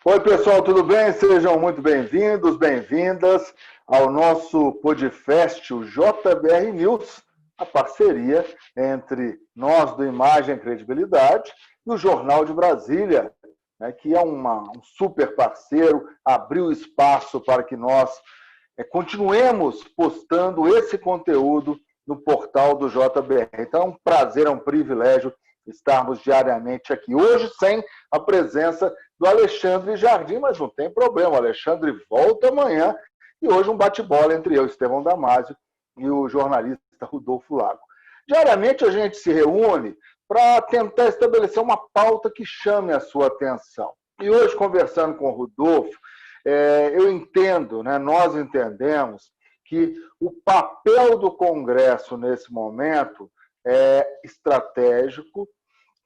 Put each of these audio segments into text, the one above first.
Oi, pessoal, tudo bem? Sejam muito bem-vindos, bem-vindas ao nosso podcast, o JBR News, a parceria entre nós do Imagem e Credibilidade e o Jornal de Brasília, né, que é um super parceiro, abriu espaço para que nós continuemos postando esse conteúdo no portal do JBR. Então, é um prazer, é um privilégio estarmos diariamente aqui. Hoje, sem a presença do Alexandre Jardim, mas não tem problema, o Alexandre volta amanhã e hoje um bate-bola entre eu, Estevão Damásio, e o jornalista Rodolfo Lago. Diariamente a gente se reúne para tentar estabelecer uma pauta que chame a sua atenção. E hoje, conversando com o Rodolfo, eu entendo, né, nós entendemos que o papel do Congresso nesse momento é estratégico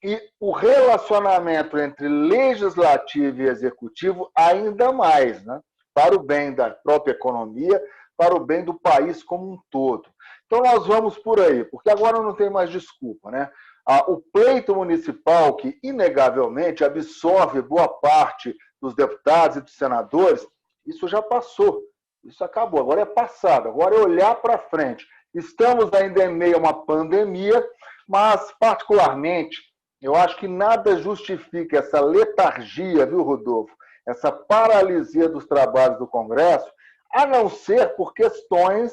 e o relacionamento entre legislativo e executivo ainda mais, né, para o bem da própria economia, para o bem do país como um todo. Então nós vamos por aí, porque agora não tem mais desculpa, né? O pleito municipal, que inegavelmente absorve boa parte dos deputados e dos senadores, isso já passou, isso acabou, agora é passado, agora é olhar para frente. Estamos ainda em meio a uma pandemia, mas, particularmente, eu acho que nada justifica essa letargia, viu, Rodolfo? Essa paralisia dos trabalhos do Congresso, a não ser por questões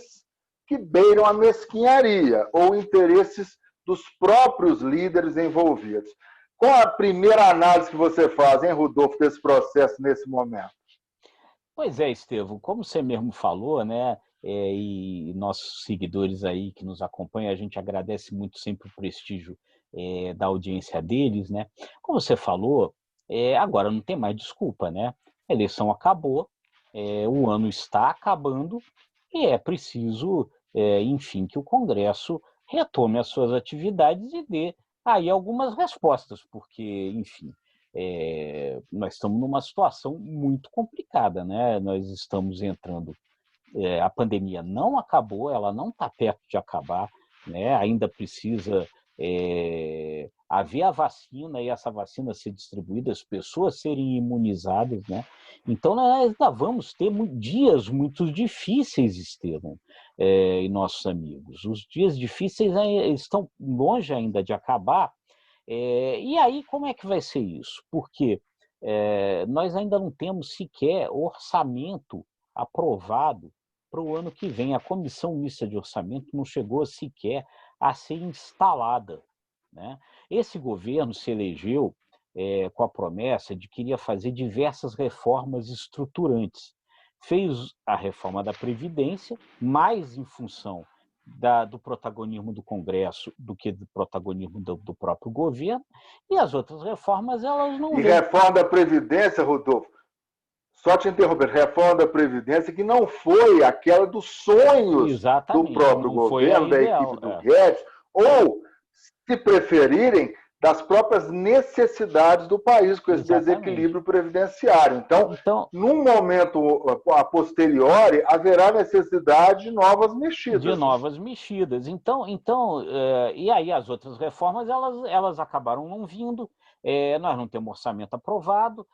que beiram a mesquinharia ou interesses dos próprios líderes envolvidos. Qual a primeira análise que você faz, hein, Rodolfo, desse processo nesse momento? Pois é, Estevão, como você mesmo falou, né, e nossos seguidores aí que nos acompanham, a gente agradece muito sempre o prestígio da audiência deles, né? Como você falou, agora não tem mais desculpa, né? A eleição acabou, o ano está acabando e é preciso, enfim, que o Congresso retome as suas atividades e dê aí algumas respostas, porque, enfim, nós estamos numa situação muito complicada, né? Nós estamos entrando, a pandemia não acabou, ela não está perto de acabar, né? Ainda precisa haver a vacina e essa vacina ser distribuída, as pessoas serem imunizadas, né? Então nós ainda vamos ter dias muito difíceis, Estevam, e nossos amigos. Os dias difíceis estão longe ainda de acabar, e aí, como é que vai ser isso? Porque nós ainda não temos sequer orçamento aprovado para o ano que vem. A Comissão Mista de Orçamento não chegou sequer a ser instalada, né? Esse governo se elegeu com a promessa de que iria fazer diversas reformas estruturantes. Fez a reforma da Previdência, mais em função do protagonismo do Congresso do que do protagonismo do próprio governo, e as outras reformas elas não E vêm. reforma da Previdência, Rodolfo, só te interromper, reforma da Previdência que não foi aquela dos sonhos do Exatamente, próprio não foi a governo, da equipe ideal. do Guedes, ou, se preferirem, das próprias necessidades do país, com esse Exatamente. desequilíbrio previdenciário. Então, Então, num momento a posteriori, haverá necessidade de novas de mexidas, né? novas mexidas. E aí as outras reformas elas acabaram não vindo, nós não temos orçamento aprovado,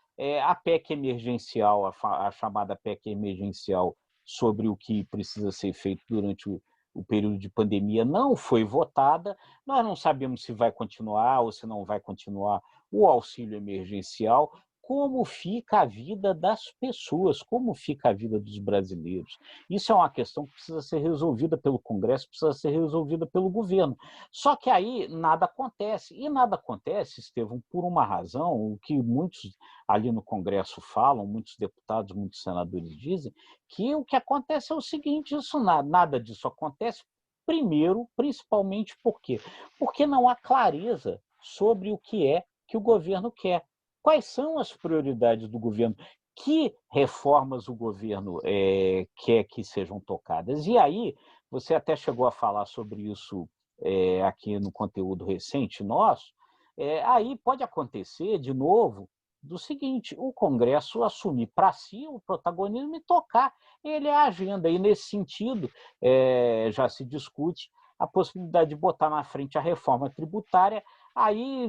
a PEC emergencial, a chamada PEC emergencial sobre o que precisa ser feito durante o período de pandemia não foi votada, nós não sabemos se vai continuar ou se não vai continuar o auxílio emergencial. Como fica a vida das pessoas, como fica a vida dos brasileiros? Isso é uma questão que precisa ser resolvida pelo Congresso, precisa ser resolvida pelo governo. Só que aí nada acontece. E nada acontece, Estevão, por uma razão, o que muitos ali no Congresso falam, muitos deputados, muitos senadores dizem, que o que acontece é o seguinte, nada disso acontece, primeiro, principalmente por quê? Porque não há clareza sobre o que é que o governo quer. Quais são as prioridades do governo? Que reformas o governo quer que sejam tocadas? E aí, você até chegou a falar sobre isso aqui no conteúdo recente nosso, aí pode acontecer, de novo, do seguinte, o Congresso assumir para si o protagonismo e tocar ele a agenda. E, nesse sentido, já se discute a possibilidade de botar na frente a reforma tributária, aí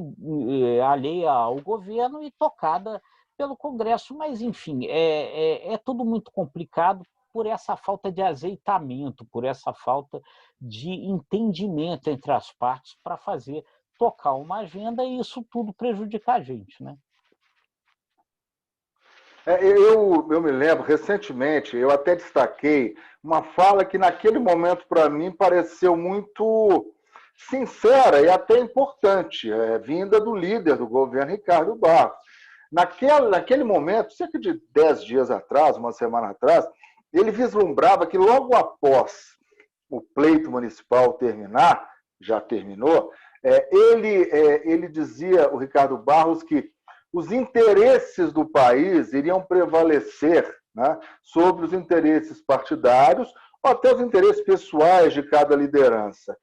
alheia ao governo e tocada pelo Congresso, mas, enfim, é tudo muito complicado por essa falta de azeitamento, por essa falta de entendimento entre as partes para fazer tocar uma agenda e isso tudo prejudicar a gente, né? Eu me lembro, recentemente, eu até destaquei uma fala que naquele momento, para mim, pareceu muito sincera e até importante, vinda do líder do governo, Ricardo Barros. Naquele momento, cerca de 10 dias atrás, uma semana atrás, ele vislumbrava que logo após o pleito municipal terminar, já terminou, ele dizia, o Ricardo Barros, que os interesses do país iriam prevalecer, né, sobre os interesses partidários ou até os interesses pessoais de cada liderança.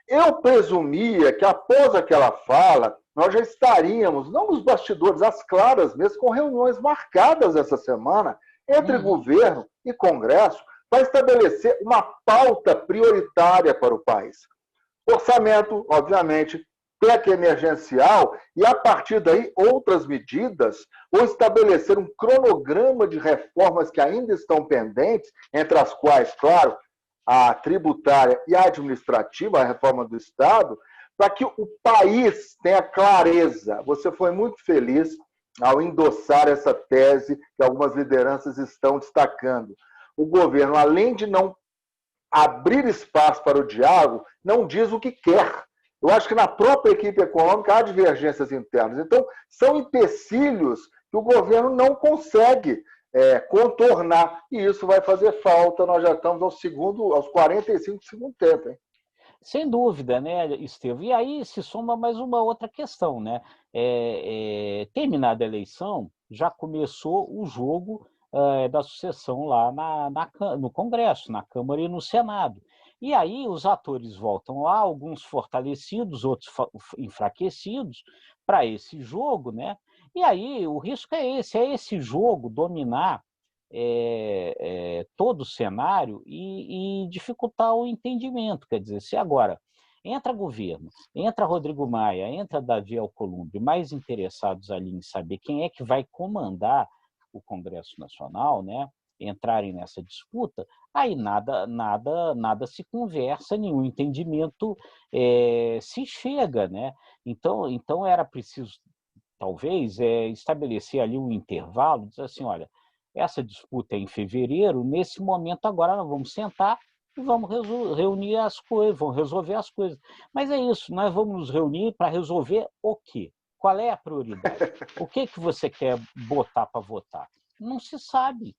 Eu presumia que após aquela fala, nós já estaríamos, não nos bastidores, às claras mesmo, com reuniões marcadas essa semana entre governo e Congresso para estabelecer uma pauta prioritária para o país. Orçamento, obviamente, PEC emergencial e, a partir daí, outras medidas, ou estabelecer um cronograma de reformas que ainda estão pendentes, entre as quais, claro, a tributária e a administrativa, a reforma do Estado, para que o país tenha clareza. Você foi muito feliz ao endossar essa tese que algumas lideranças estão destacando. O governo, além de não abrir espaço para o diálogo, não diz o que quer. Eu acho que na própria equipe econômica há divergências internas. Então, são empecilhos que o governo não consegue contornar, e isso vai fazer falta. Nós já estamos aos 45 do segundo tempo, hein? Sem dúvida, né, Estevam? E aí se soma mais uma outra questão, né? Terminada a eleição, já começou o jogo da sucessão lá no Congresso, na Câmara e no Senado. E aí os atores voltam lá, alguns fortalecidos, outros enfraquecidos, para esse jogo, né? E aí o risco é esse jogo dominar todo o cenário e dificultar o entendimento. Quer dizer, se agora entra governo, entra Rodrigo Maia, entra Davi Alcolumbre, mais interessados ali em saber quem é que vai comandar o Congresso Nacional, né, entrarem nessa disputa, aí nada se conversa, nenhum entendimento se chega, né? Então era preciso, talvez, estabelecer ali um intervalo, dizer assim, olha, essa disputa é em fevereiro, nesse momento agora nós vamos sentar e vamos reunir as coisas, vamos resolver as coisas. Mas é isso, nós vamos nos reunir para resolver o quê? Qual é a prioridade? O que você quer botar para votar? Não se sabe.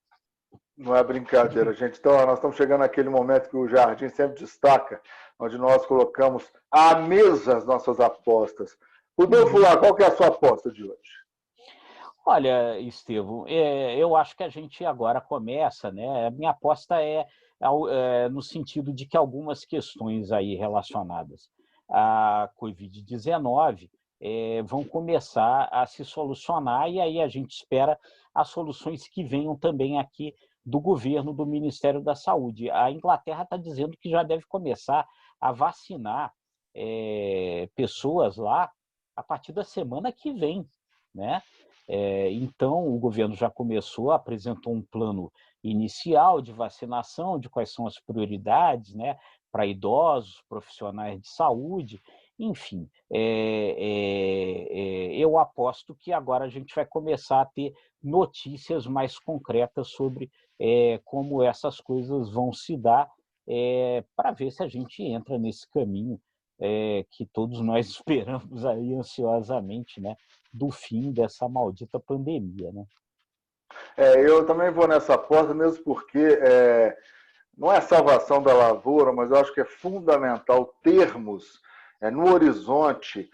Não é brincadeira, gente. Então, nós estamos chegando naquele momento que o Jardim sempre destaca, onde nós colocamos à mesa as nossas apostas. Rodolfo, qual que é a sua aposta de hoje? Olha, Estevam, eu acho que a gente agora começa, né? A minha aposta no sentido de que algumas questões aí relacionadas à Covid-19 vão começar a se solucionar e aí a gente espera as soluções que venham também aqui do governo, do Ministério da Saúde. A Inglaterra está dizendo que já deve começar a vacinar pessoas lá a partir da semana que vem, né? Então, o governo já apresentou um plano inicial de vacinação, de quais são as prioridades, né, para idosos, profissionais de saúde, enfim. Eu aposto que agora a gente vai começar a ter notícias mais concretas sobre como essas coisas vão se dar, para ver se a gente entra nesse caminho que todos nós esperamos aí ansiosamente, né, do fim dessa maldita pandemia, né? Eu também vou nessa aposta, mesmo porque não é a salvação da lavoura, mas eu acho que é fundamental termos no horizonte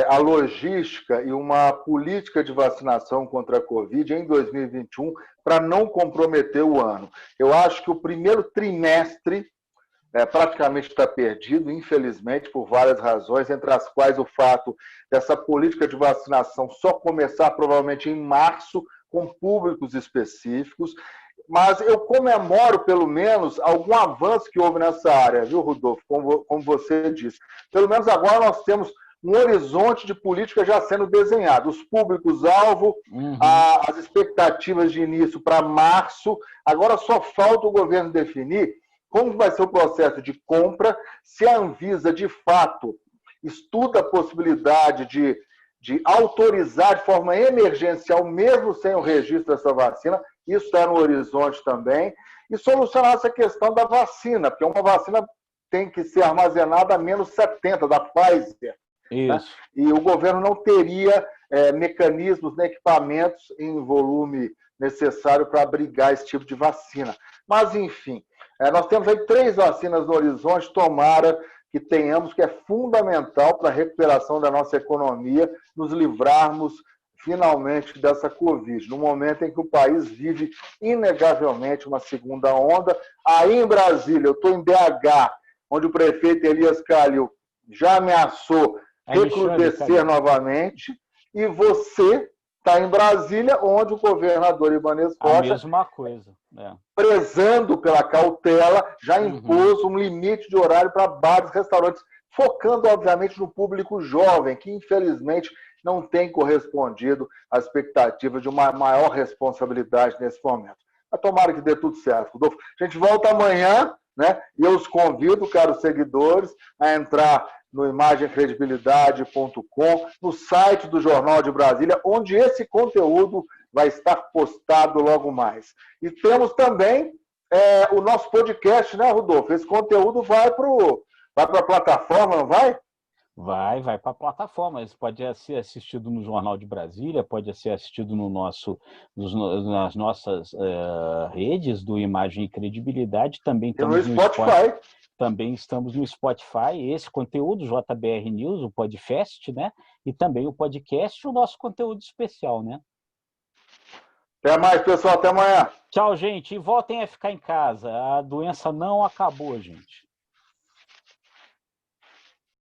a logística e uma política de vacinação contra a Covid em 2021 para não comprometer o ano. Eu acho que o primeiro trimestre praticamente está perdido, infelizmente, por várias razões, entre as quais o fato dessa política de vacinação só começar provavelmente em março, com públicos específicos, mas eu comemoro, pelo menos, algum avanço que houve nessa área, viu, Rodolfo? Como você disse. Pelo menos agora nós temos um horizonte de política já sendo desenhado. Os públicos-alvo, as expectativas de início para março. Agora só falta o governo definir como vai ser o processo de compra, se a Anvisa, de fato, estuda a possibilidade de autorizar de forma emergencial, mesmo sem o registro dessa vacina, isso está no horizonte também, e solucionar essa questão da vacina, porque uma vacina tem que ser armazenada a menos 70, da Pfizer. Isso. Né? E o governo não teria mecanismos, né, equipamentos em volume necessário para abrigar esse tipo de vacina. Mas, enfim, nós temos aí 3 vacinas no horizonte, tomara que tenhamos, que é fundamental para a recuperação da nossa economia, nos livrarmos finalmente dessa Covid, no momento em que o país vive inegavelmente uma segunda onda. Aí em Brasília, eu estou em BH, onde o prefeito Elias Calil já ameaçou recrudescer novamente, e você está em Brasília, onde o governador Ibanez Rocha, a mesma coisa, prezando pela cautela, já impôs um limite de horário para bares e restaurantes, focando, obviamente, no público jovem, que, infelizmente, não tem correspondido às expectativas de uma maior responsabilidade nesse momento. Mas tomara que dê tudo certo, Rodolfo. A gente volta amanhã, né? E eu os convido, caros seguidores, a entrar no imagemcredibilidade.com, no site do Jornal de Brasília, onde esse conteúdo vai estar postado logo mais. E temos também o nosso podcast, né, Rodolfo? Esse conteúdo vai para a plataforma, não vai? Vai para a plataforma. Isso pode ser assistido no Jornal de Brasília, pode ser assistido nas nossas redes do Imagem e Credibilidade. Também estamos no Spotify. Também estamos no Spotify, esse conteúdo, JBR News, o podcast, né? E também o podcast, o nosso conteúdo especial, né? Até mais, pessoal. Até amanhã. Tchau, gente. E voltem a ficar em casa. A doença não acabou, gente.